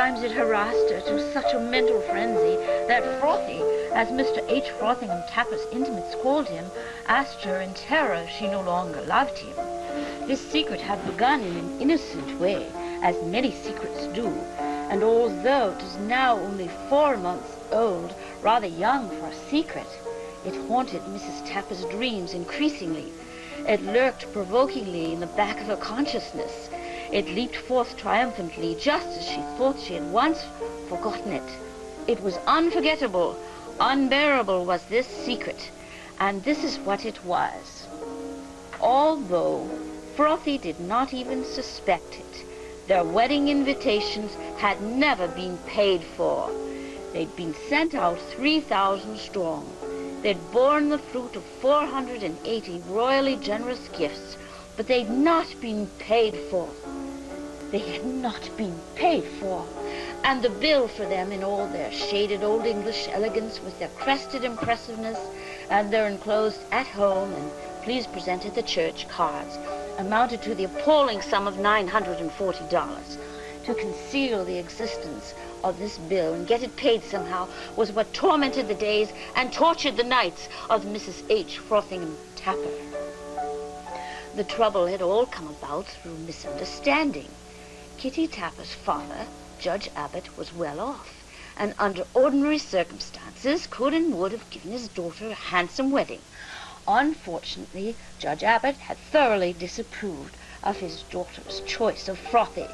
times it harassed her to such a mental frenzy that Frothy, as Mr. H. Frothingham Tapper's intimates called him, asked her in terror if she no longer loved him. This secret had begun in an innocent way, as many secrets do, and although it is now only 4 months old, rather young for a secret, it haunted Mrs. Tapper's dreams increasingly. It lurked provokingly in the back of her consciousness. It leaped forth triumphantly, just as she thought she had once forgotten it. It was unforgettable, unbearable was this secret, and this is what it was. Although Frothy did not even suspect it, their wedding invitations had never been paid for. They'd been sent out 3,000 strong. They'd borne the fruit of 480 royally generous gifts, but they'd not been paid for. They had not been paid for, and the bill for them in all their shaded Old English elegance, with their crested impressiveness and their enclosed "at home" and "please present at the church" cards, amounted to the appalling sum of $940. To conceal the existence of this bill and get it paid somehow was what tormented the days and tortured the nights of Mrs. H. Frothingham Tapper. The trouble had all come about through misunderstanding. Kitty Tapper's father, Judge Abbott, was well off, and under ordinary circumstances could and would have given his daughter a handsome wedding. Unfortunately, Judge Abbott had thoroughly disapproved of his daughter's choice of Frothy,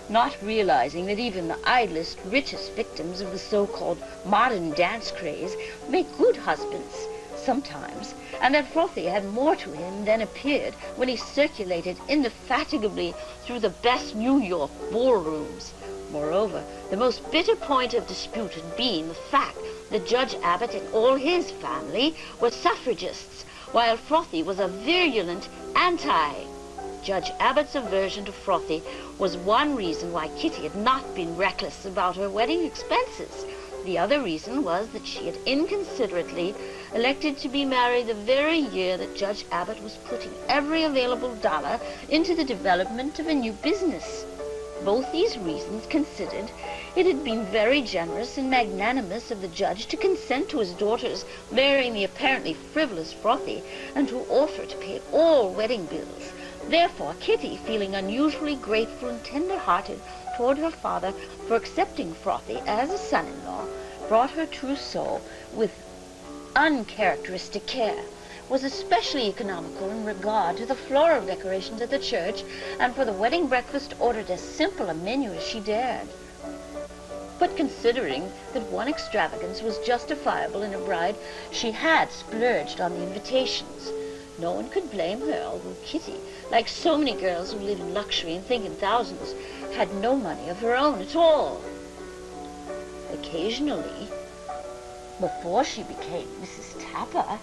not realizing that even the idlest, richest victims of the so-called modern dance craze make good husbands sometimes, and that Frothy had more to him than appeared when he circulated indefatigably through the best New York ballrooms. Moreover, the most bitter point of dispute had been the fact that Judge Abbott and all his family were suffragists, while Frothy was a virulent anti. Judge Abbott's aversion to Frothy was one reason why Kitty had not been reckless about her wedding expenses. The other reason was that she had inconsiderately elected to be married the very year that Judge Abbott was putting every available dollar into the development of a new business. Both these reasons considered, it had been very generous and magnanimous of the judge to consent to his daughter's marrying the apparently frivolous Frothy and to offer to pay all wedding bills. Therefore, Kitty, feeling unusually grateful and tender-hearted toward her father for accepting Frothy as a son-in-law, brought her trousseau with uncharacteristic care, was especially economical in regard to the floral decorations at the church, and for the wedding breakfast ordered as simple a menu as she dared. But considering that one extravagance was justifiable in a bride, she had splurged on the invitations. No one could blame her, although Kitty, like so many girls who live in luxury and think in thousands, had no money of her own at all. Occasionally, before she became Mrs. Tapper,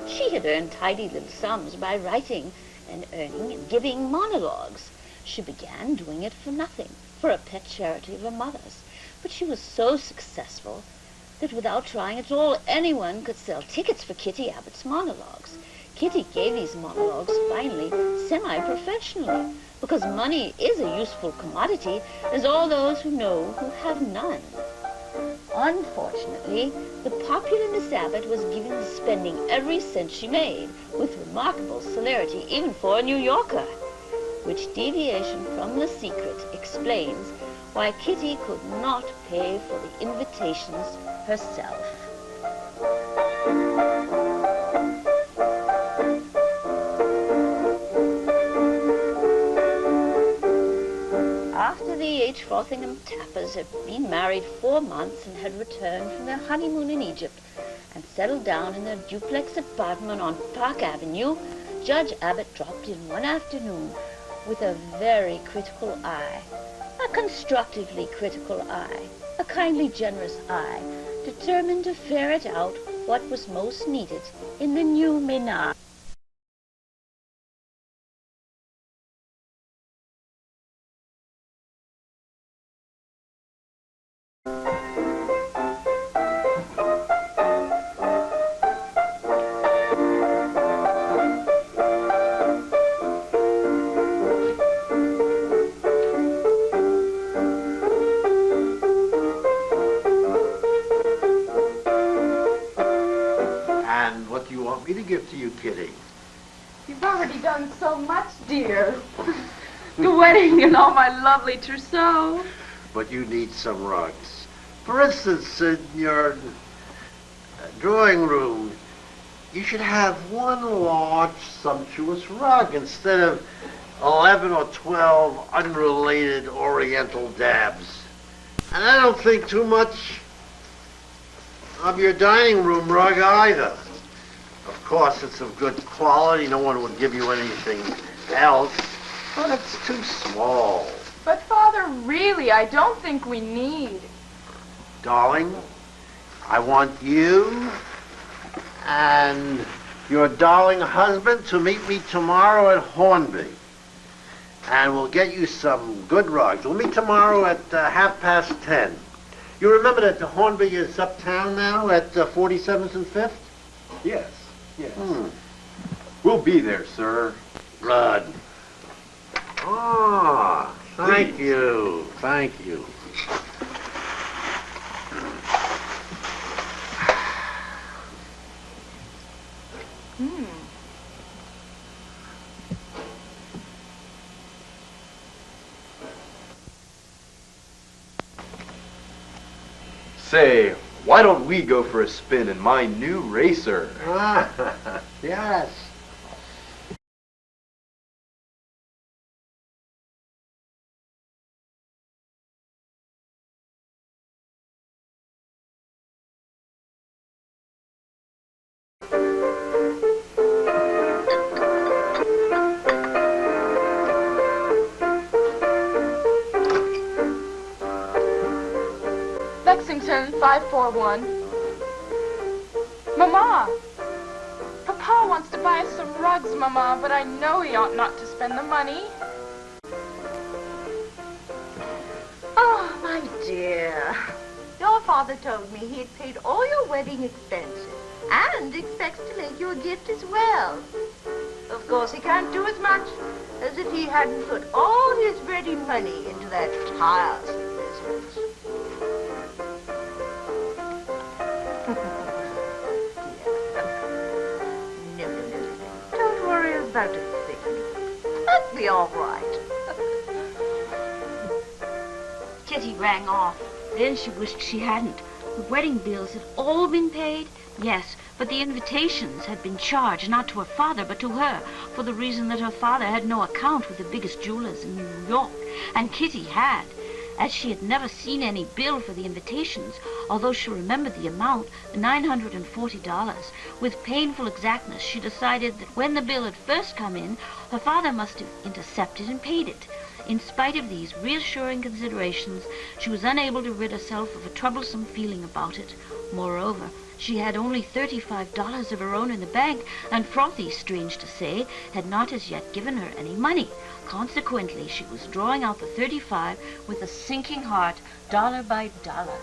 she had earned tidy little sums by writing and earning and giving monologues. She began doing it for nothing, for a pet charity of her mother's, but she was so successful that without trying at all, anyone could sell tickets for Kitty Abbott's monologues. Kitty gave these monologues, finally, semi-professionally, because money is a useful commodity, as all those who know who have none. Unfortunately, the popular Miss Abbott was given to spending every cent she made, with remarkable celerity, even for a New Yorker, which deviation from the secret explains why Kitty could not pay for the invitations herself. After the H. Frothingham Tappers had been married 4 months and had returned from their honeymoon in Egypt and settled down in their duplex apartment on Park Avenue, Judge Abbott dropped in one afternoon with a very critical eye, a constructively critical eye, a kindly generous eye, determined to ferret out what was most needed in the new menage. me to give to you, Kitty? You've already done so much, dear. The wedding and all my lovely trousseau. But you need some rugs. For instance, in your drawing room, you should have one large, sumptuous rug instead of 11 or 12 unrelated oriental dabs. And I don't think too much of your dining room rug either. Of course, it's of good quality. No one would give you anything else. But it's too small. But, Father, really, I don't think we need. Darling, I want you and your darling husband to meet me tomorrow at Hornby. And we'll get you some good rugs. We'll meet tomorrow at 10:30. You remember that the Hornby is uptown now at 47th and 5th? Yes, yes. We'll be there, sir. Good. Ah, thank you. Thank you. Say, why don't we go for a spin in my new racer? Ah, yes. Lexington, 541. Mama! Papa wants to buy us some rugs, Mama, but I know he ought not to spend the money. Oh, my dear. Your father told me he had paid all your wedding expenses and expects to make you a gift as well. Of course, he can't do as much as if he hadn't put all his ready money into that tiresome business. No. Don't worry about a thing. That'll be all right. Kitty rang off. Then she wished she hadn't. The wedding bills had all been paid. Yes, but the invitations had been charged not to her father but to her, for the reason that her father had no account with the biggest jewelers in New York, and Kitty had. As she had never seen any bill for the invitations, although she remembered the amount, $940, with painful exactness she decided that when the bill had first come in, her father must have intercepted and paid it. In spite of these reassuring considerations, she was unable to rid herself of a troublesome feeling about it. Moreover, she had only $35 of her own in the bank, and Frothy, strange to say, had not as yet given her any money. Consequently, she was drawing out the 35 with a sinking heart, dollar by dollar.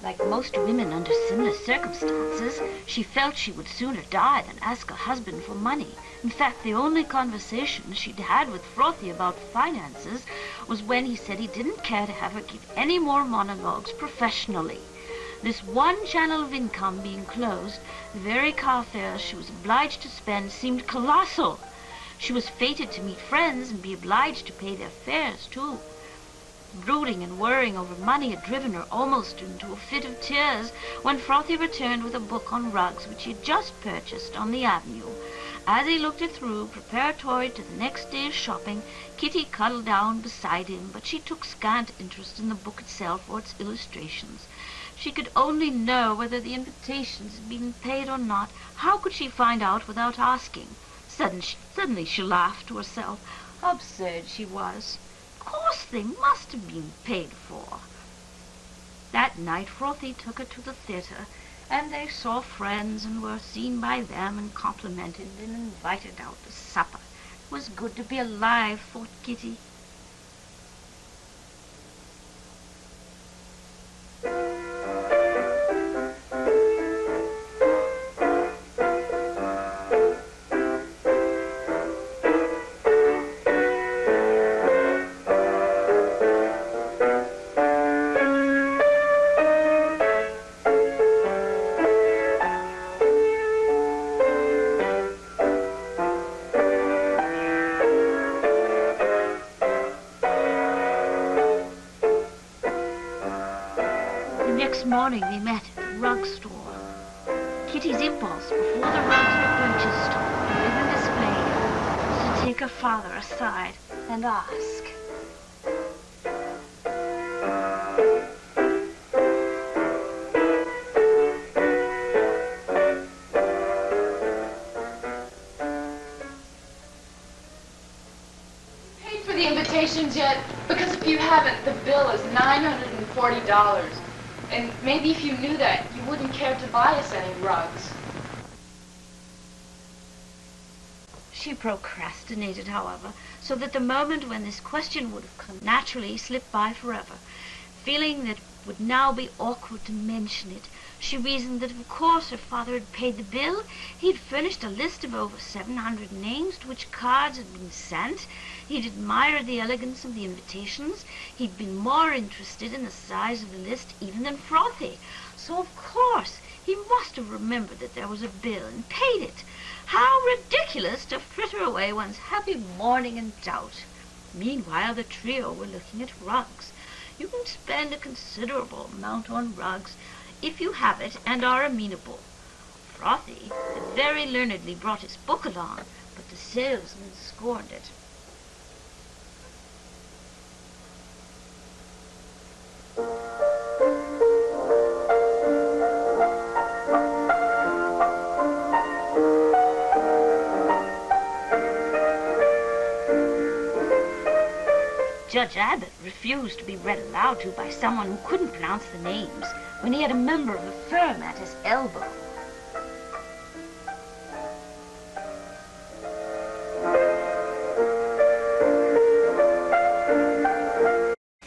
Like most women under similar circumstances, she felt she would sooner die than ask her husband for money. In fact, the only conversation she'd had with Frothy about finances was when he said he didn't care to have her give any more monologues professionally. This one channel of income being closed, the very car fares she was obliged to spend seemed colossal. She was fated to meet friends and be obliged to pay their fares, too. Brooding and worrying over money had driven her almost into a fit of tears when Frothy returned with a book on rugs which he had just purchased on the avenue. As he looked it through, preparatory to the next day's shopping, Kitty cuddled down beside him, but she took scant interest in the book itself or its illustrations. She could only know whether the invitations had been paid or not. How could she find out without asking? Suddenly she laughed to herself. How absurd she was. Of course they must have been paid for. That night Frothy took her to the theater, and they saw friends and were seen by them and complimented and invited out to supper. It was good to be alive, thought Kitty. morning they met at the rug store. Kitty's impulse before the rugs were purchased or even displayed was to take her father aside and ask. Paid for the invitations yet? Because if you haven't, the bill is $940. And maybe if you knew that, you wouldn't care to buy us any rugs. She procrastinated, however, so that the moment when this question would have come naturally slipped by forever. Feeling that it would now be awkward to mention it, she reasoned that of course her father had paid the bill. He'd furnished a list of over 700 names to which cards had been sent. He'd admired the elegance of the invitations. He'd been more interested in the size of the list even than Frothy. So of course he must have remembered that there was a bill and paid it. How ridiculous to fritter away one's happy morning in doubt. Meanwhile, the trio were looking at rugs. You can spend a considerable amount on rugs if you have it and are amenable. Frothy had very learnedly brought his book along, but the salesman scorned it. Judge Abbott refused to be read aloud to by someone who couldn't pronounce the names when he had a member of the firm at his elbow.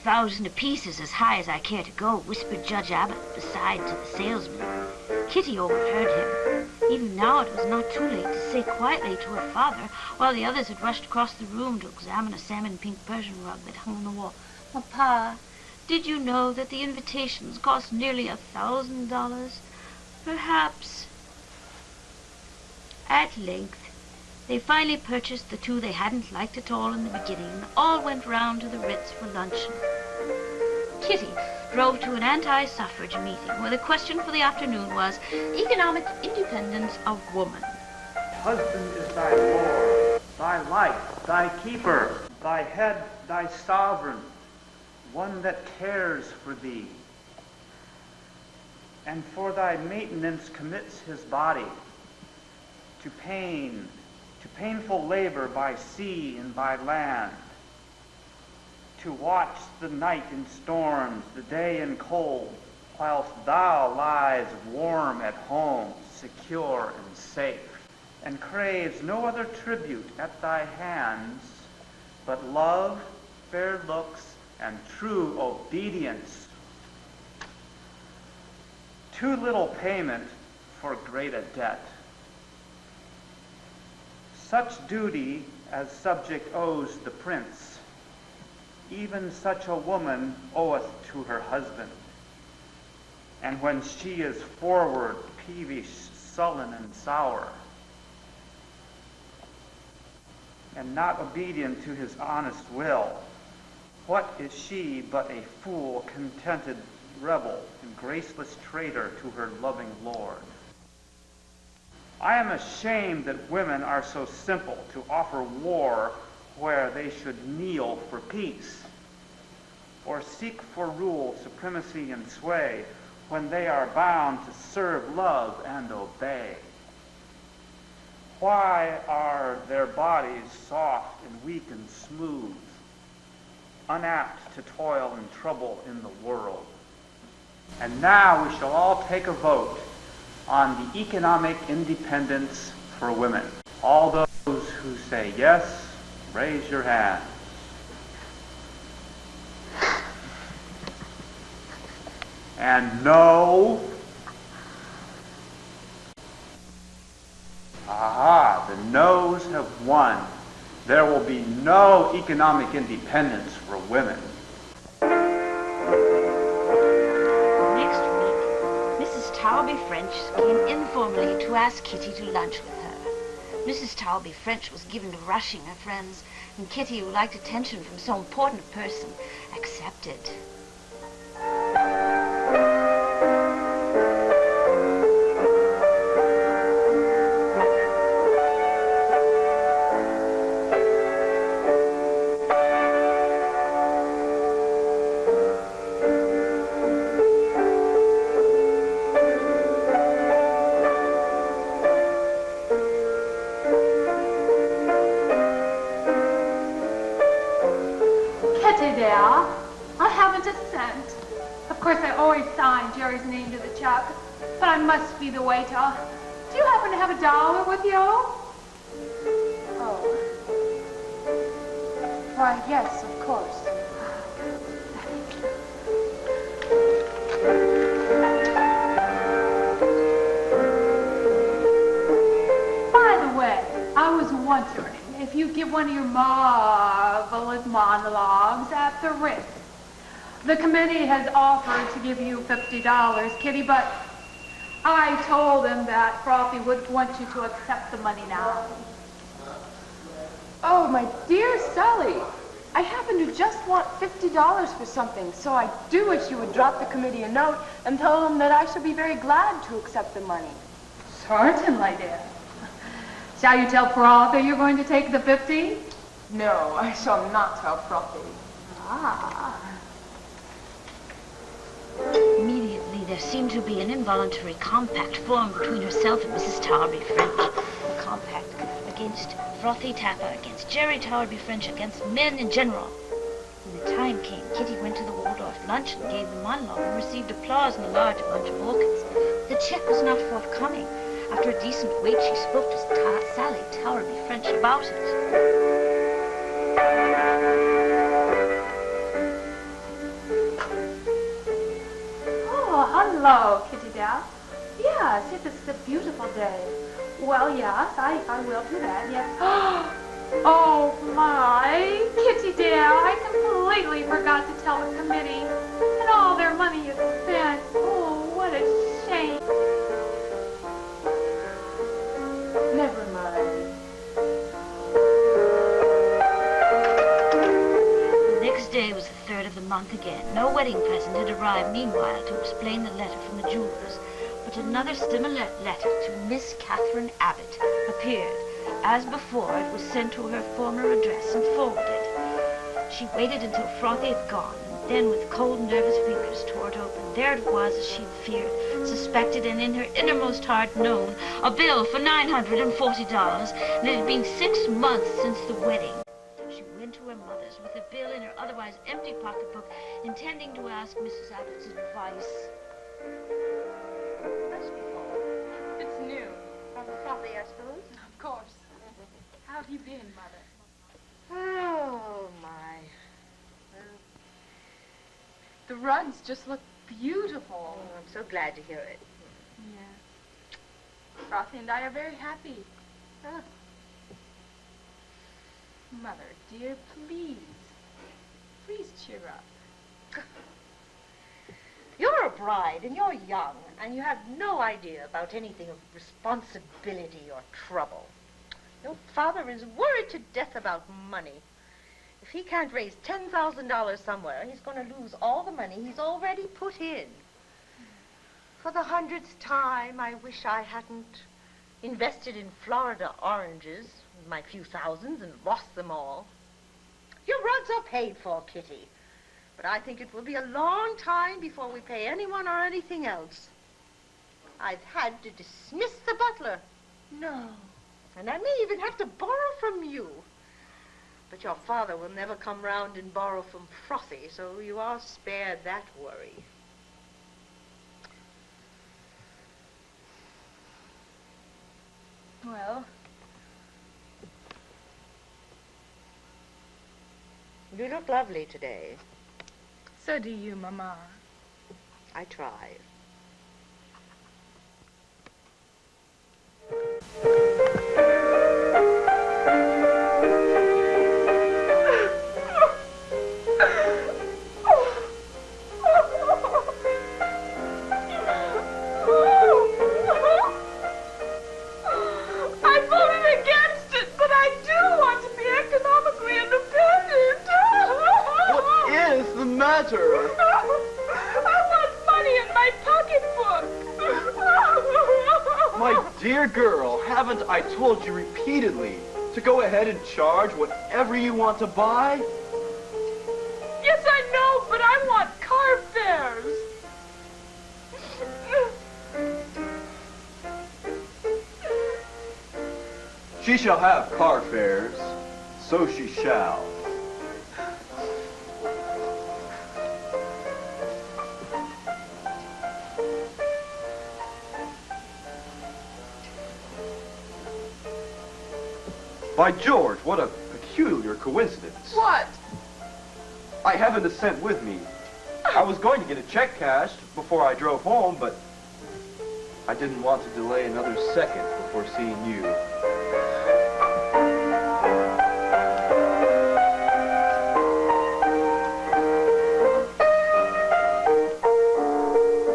$1,000 apiece is as high as I care to go, whispered Judge Abbott beside to the salesman. Kitty overheard him. Even now it was not too late to say quietly to her father, while the others had rushed across the room to examine a salmon-pink Persian rug that hung on the wall. Papa, did you know that the invitations cost nearly $1,000? Perhaps. At length, they finally purchased the two they hadn't liked at all in the beginning, and all went round to the Ritz for luncheon. Kitty drove to an anti-suffrage meeting where the question for the afternoon was economic independence of woman. Husband is thy lord, thy life, thy keeper, thy head, thy sovereign, one that cares for thee, and for thy maintenance commits his body to pain, to painful labor by sea and by land, to watch the night in storms, the day in cold, whilst thou lies warm at home, secure and safe, and craves no other tribute at thy hands but love, fair looks, and true obedience. Too little payment for great a debt. Such duty as subject owes the prince, even such a woman oweth to her husband. And when she is forward, peevish, sullen, and sour, and not obedient to his honest will, what is she but a fool, contented rebel, and graceless traitor to her loving lord? I am ashamed that women are so simple to offer war where they should kneel for peace, or seek for rule, supremacy, and sway when they are bound to serve, love, and obey. Why are their bodies soft and weak and smooth, unapt to toil and trouble in the world? And now we shall all take a vote on the economic independence for women. All those who say yes, raise your hand. And no. Aha, the no's have won. There will be no economic independence for women. Next week, Mrs. Tarby French came informally to ask Kitty to lunch with her. Mrs. Tarby French was given to rushing her friends, and Kitty, who liked attention from so important a person, accepted. Dale. I haven't a cent. Of course, I always sign Jerry's name to the check, but I must be the waiter. Do you happen to have $1 with you? Oh. Why, yes, of course. By the way, I was wondering if you give one of your marvelous monologues at the Ritz. The committee has offered to give you $50, Kitty, but I told them that Frothy would want you to accept the money now. Oh, my dear Sally, I happen to just want $50 for something, so I do wish you would drop the committee a note and tell them that I shall be very glad to accept the money. Certainly, dear. Shall you tell Frothy you're going to take the 50? No, I shall not tell Frothy. Ah. Immediately, there seemed to be an involuntary compact formed between herself and Mrs. Tarby French. A compact against Frothy Tapper, against Jerry Tarby French, against men in general. When the time came, Kitty went to the Waldorf luncheon, gave the monologue, and received applause and a large bunch of orchids. The check was not forthcoming. After a decent wait, she spoke to Sally Tarby French about it. Hello, Kitty Dale. Yes, it is a beautiful day. Well, yes, I will do that, yes. Oh, my. Kitty Dale, I completely forgot to tell the committee. And all their money is spent. Oh, what a shame. Never mind. The next day was the 3rd of the month again. No wedding present had arrived meanwhile to explain the letter from the jewelers, but another similar letter to Miss Catherine Abbott appeared. As before, it was sent to her former address and forwarded. She waited until Frothy had gone, and then with cold, nervous fingers tore it open. There it was, as she had feared, suspected, and in her innermost heart known, a bill for $940, and it had been 6 months since the wedding. She went to her mother's with a bill in her otherwise empty pocketbook, intending to ask Mrs. Abbott's advice. Must be home. It's new. From Frothy, I suppose. Of course. How have you been, Mother? Oh, my. The rugs just look beautiful. Oh, I'm so glad to hear it. Yeah. Frothy and I are very happy. Huh. Mother, dear, please cheer up. You're a bride, and you're young, and you have no idea about anything of responsibility or trouble. Your father is worried to death about money. If he can't raise $10,000 somewhere, he's going to lose all the money he's already put in. For the 100th time, I wish I hadn't invested in Florida oranges with my few thousands and lost them all. Your rugs are paid for, Kitty. But I think it will be a long time before we pay anyone or anything else. I've had to dismiss the butler. No. And I may even have to borrow from you. But your father will never come round and borrow from Frothy, so you are spared that worry. Well, you look lovely today. so do you, Mama. I tried. I voted against it, but I do want to be economically independent. What is the matter? I want money in my pocketbook. My dear girl, haven't I told you repeatedly to go ahead and charge whatever you want to buy? Yes, I know, but I want car fares. She shall have car fares, so she shall. By George, what a peculiar coincidence. What? I haven't a cent with me. I was going to get a check cashed before I drove home, but I didn't want to delay another second before seeing you.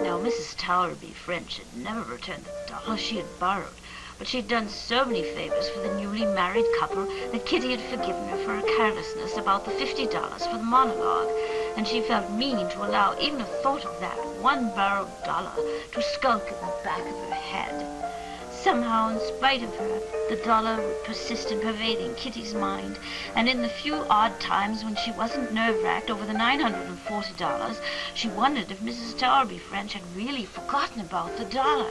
Now, Mrs. Towerby French had never returned the dollar she had borrowed, but she had done so many favors for the newly married couple that Kitty had forgiven her for her carelessness about the $50 for the monologue, and she felt mean to allow even a thought of that one borrowed dollar to skulk in the back of her head. Somehow, in spite of her, the dollar would persist in pervading Kitty's mind, and in the few odd times when she wasn't nerve-wracked over the $940, she wondered if Mrs. Towerby French had really forgotten about the dollar.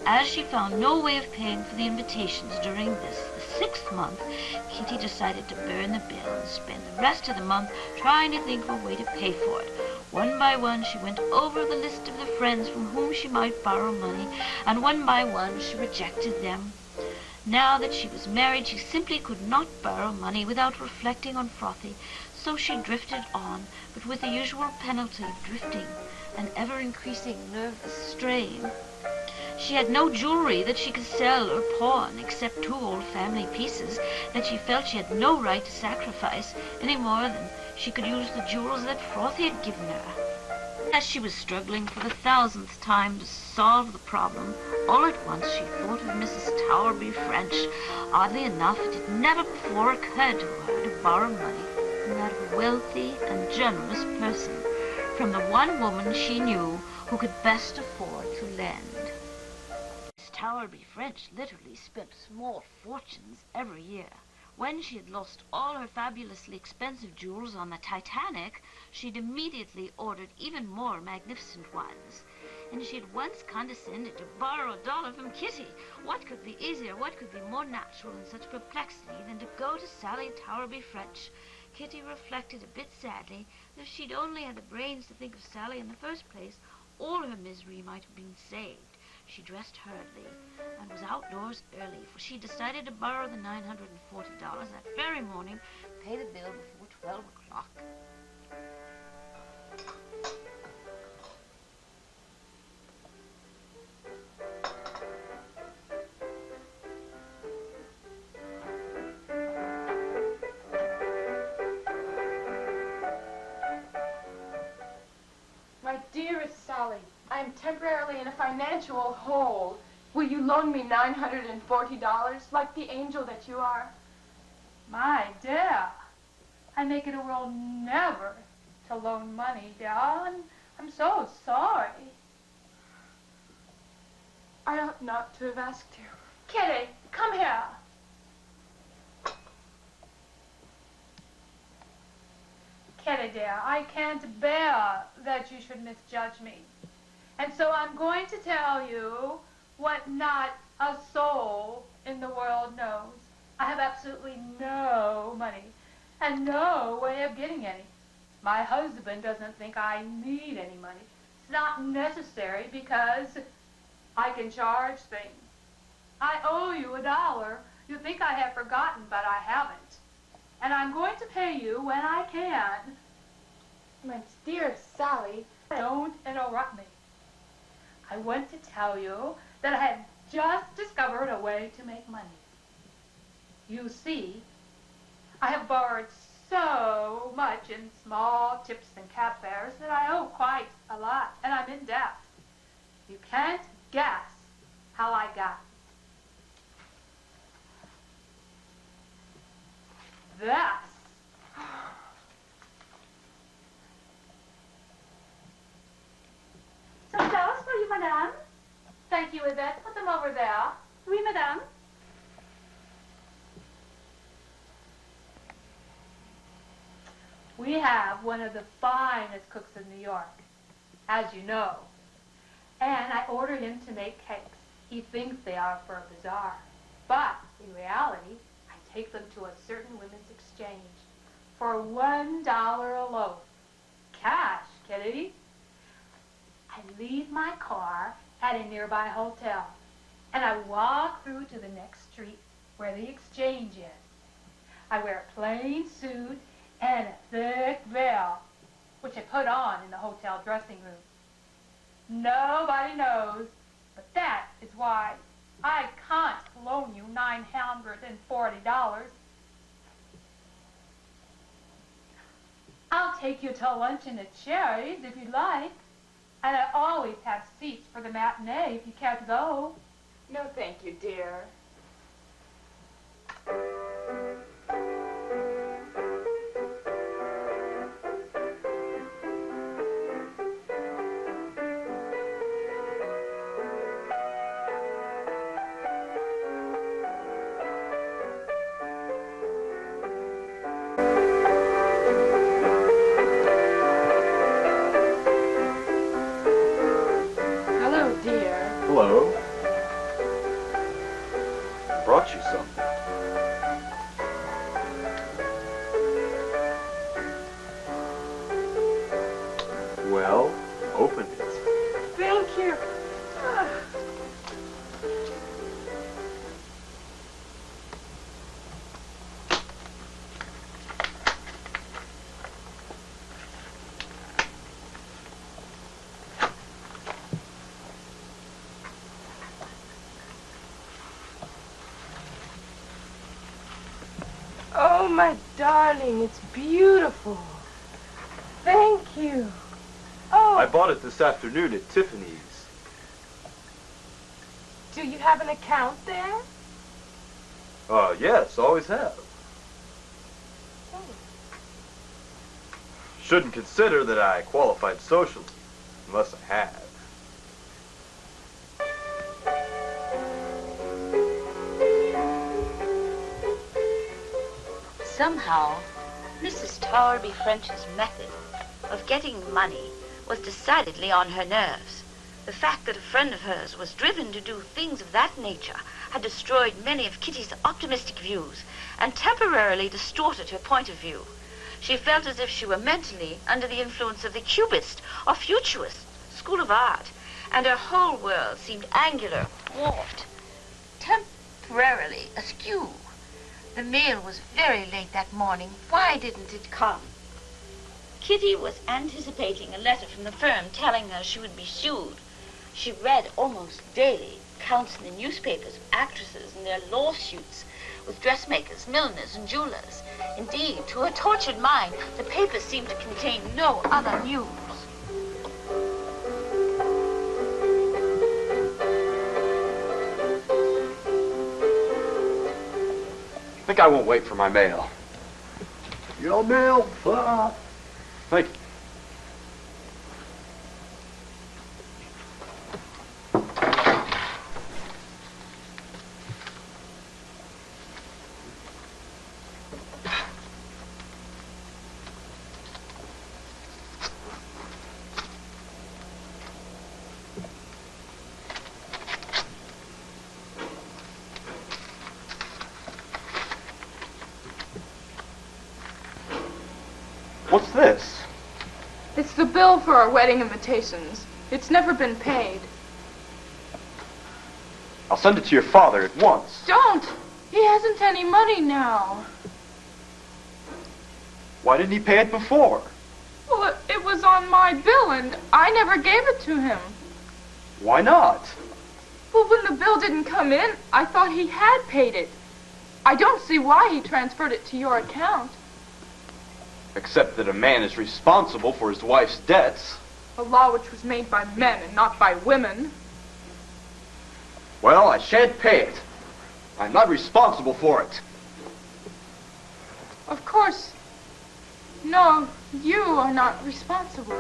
As she found no way of paying for the invitations during this, the 6th month, Kitty decided to burn the bill and spend the rest of the month trying to think of a way to pay for it. One by one, she went over the list of the friends from whom she might borrow money, and one by one she rejected them. Now that she was married, she simply could not borrow money without reflecting on Frothy, so she drifted on, but with the usual penalty of drifting, an ever-increasing nervous strain. She had no jewelry that she could sell or pawn except 2 old family pieces that she felt she had no right to sacrifice any more than she could use the jewels that Frothy had given her. As she was struggling for the 1000th time to solve the problem, all at once she thought of Mrs. Towerby French. Oddly enough, it had never before occurred to her to borrow money from that wealthy and generous person, from the one woman she knew who could best afford to lend. Towerby French literally spent small fortunes every year. When she had lost all her fabulously expensive jewels on the Titanic, she'd immediately ordered even more magnificent ones. And she had once condescended to borrow $1 from Kitty. What could be easier, what could be more natural in such perplexity than to go to Sally Towerby French? Kitty reflected a bit sadly that if she'd only had the brains to think of Sally in the first place, all her misery might have been saved. She dressed hurriedly and was outdoors early, for she decided to borrow the $940 that very morning, pay the bill before 12 o'clock. My dearest Sally, I am temporarily in a financial hole. Will you loan me $940 like the angel that you are? My dear, I make it a rule never to loan money, dear. I'm so sorry. I ought not to have asked you. Kitty, come here. Kitty, dear, I can't bear that you should misjudge me. And so I'm going to tell you what not a soul in the world knows. I have absolutely no money and no way of getting any. My husband doesn't think I need any money. It's not necessary because I can charge things. I owe you $1. You think I have forgotten, but I haven't. And I'm going to pay you when I can. My dearest Sally. Don't interrupt me. I want to tell you that I have just discovered a way to make money. You see, I have borrowed so much in small tips and cab fares that I owe quite a lot, and I'm in debt. You can't guess how I got this. Some flowers for you, madame. Thank you, Yvette. Put them over there. Oui, madame. We have one of the finest cooks in New York, as you know. And I ordered him to make cakes. He thinks they are for a bazaar. But in reality, I take them to a certain women's exchange for $1 a loaf. Cash, Kitty. I leave my car at a nearby hotel, and I walk through to the next street where the exchange is. I wear a plain suit and a thick veil, which I put on in the hotel dressing room. Nobody knows, but that is why I can't loan you $940. I'll take you to luncheon at Sherry's if you'd like. And I always have seats for the matinee if you care to go. No, thank you, dear. Hello. Brought you something. Well, open it. Thank you. Oh, my darling, it's beautiful. Thank you. Oh, I bought it this afternoon at Tiffany's. do you have an account there? Yes, always have. Shouldn't consider that I qualified socially, unless I had. Somehow, Mrs. Tarby French's method of getting money was decidedly on her nerves. The fact that a friend of hers was driven to do things of that nature had destroyed many of Kitty's optimistic views and temporarily distorted her point of view. She felt as if she were mentally under the influence of the Cubist or Futurist school of art, and her whole world seemed angular, dwarfed, temporarily askew. The mail was very late that morning. Why didn't it come? Kitty was anticipating a letter from the firm telling her she would be sued. She read almost daily accounts in the newspapers of actresses and their lawsuits with dressmakers, milliners, and jewelers. Indeed, to her tortured mind, the papers seemed to contain no other news. I think I won't wait for my mail. Your mail, Thank you. What's this? It's the bill for our wedding invitations. It's never been paid. I'll send it to your father at once. Don't! He hasn't any money now. Why didn't he pay it before? Well, it was on my bill, and I never gave it to him. Why not? Well, when the bill didn't come in, I thought he had paid it. I don't see why he transferred it to your account. Except that a man is responsible for his wife's debts. A law which was made by men and not by women. Well, I shan't pay it. I'm not responsible for it. Of course. No, you are not responsible.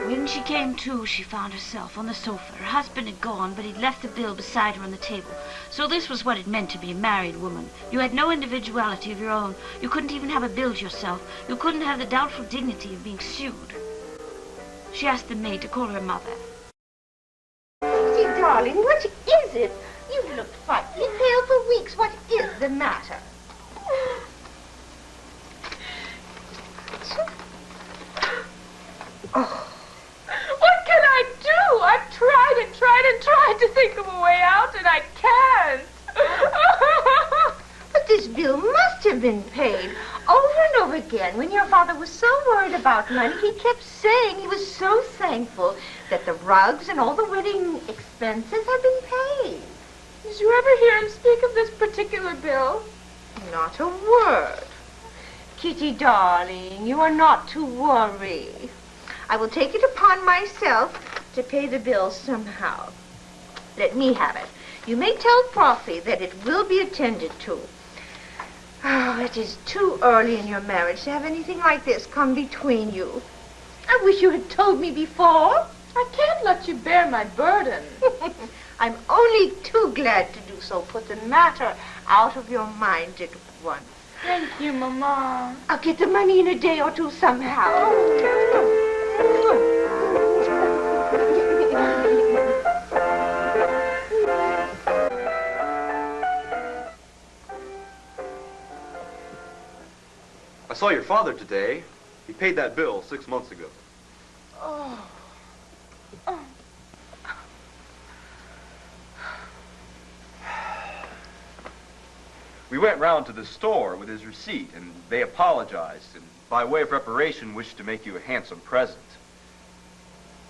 When she came to, she found herself on the sofa. Her husband had gone, but he'd left the bill beside her on the table. So this was what it meant to be a married woman. You had no individuality of your own. You couldn't even have a bill to yourself. You couldn't have the doubtful dignity of being sued. She asked the maid to call her mother. Kitty, darling, what is it? You've looked frightfully pale for weeks. What is the matter? Oh. What can I do? think of a way out, and I can't. But this bill must have been paid over and over again. When your father was so worried about money, he kept saying he was so thankful that the rugs and all the wedding expenses had been paid. Did you ever hear him speak of this particular bill? Not a word. Kitty, darling, you are not to worry. I will take it upon myself to pay the bill somehow. Let me have it. You may tell Frothy that it will be attended to. Oh, it is too early in your marriage to have anything like this come between you. I wish you had told me before. I can't let you bear my burden. I'm only too glad to do so. Put the matter out of your mind at once. Thank you, Mama. I'll get the money in a day or two somehow. I saw your father today. He paid that bill 6 months ago. Oh. We went round to the store with his receipt, and they apologized, and by way of reparation wished to make you a handsome present.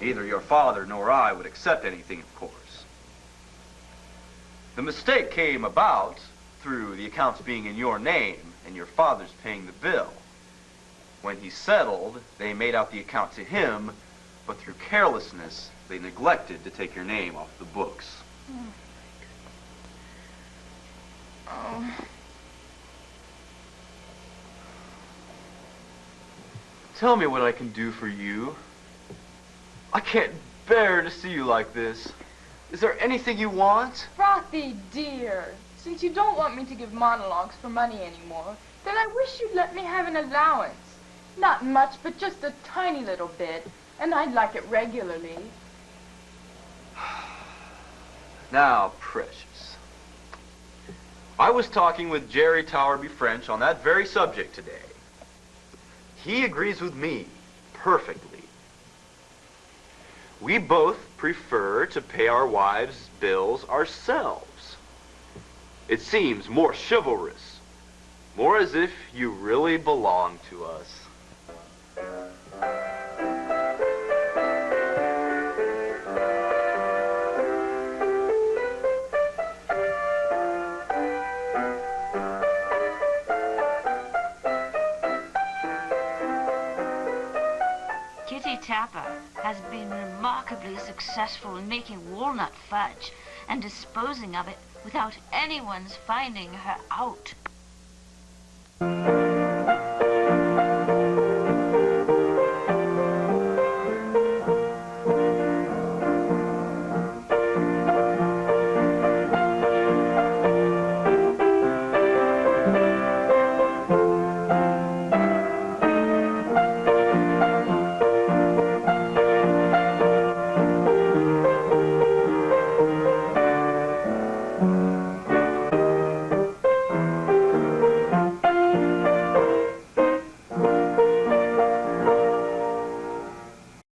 Neither your father nor I would accept anything, of course. The mistake came about through the accounts being in your name and your father's paying the bill. When he settled, they made out the account to him, but through carelessness, they neglected to take your name off the books. Oh. Tell me what I can do for you. I can't bear to see you like this. Is there anything you want? Frothy, dear, since you don't want me to give monologues for money anymore, then I wish you'd let me have an allowance. Not much, but just a tiny little bit, and I'd like it regularly. Now, precious. I was talking with Jerry Towerby French on that very subject today. He agrees with me perfectly. We both prefer to pay our wives' bills ourselves. It seems more chivalrous, more as if you really belong to us. Kitty Tapper has been remarkably successful in making walnut fudge and disposing of it without anyone's finding her out.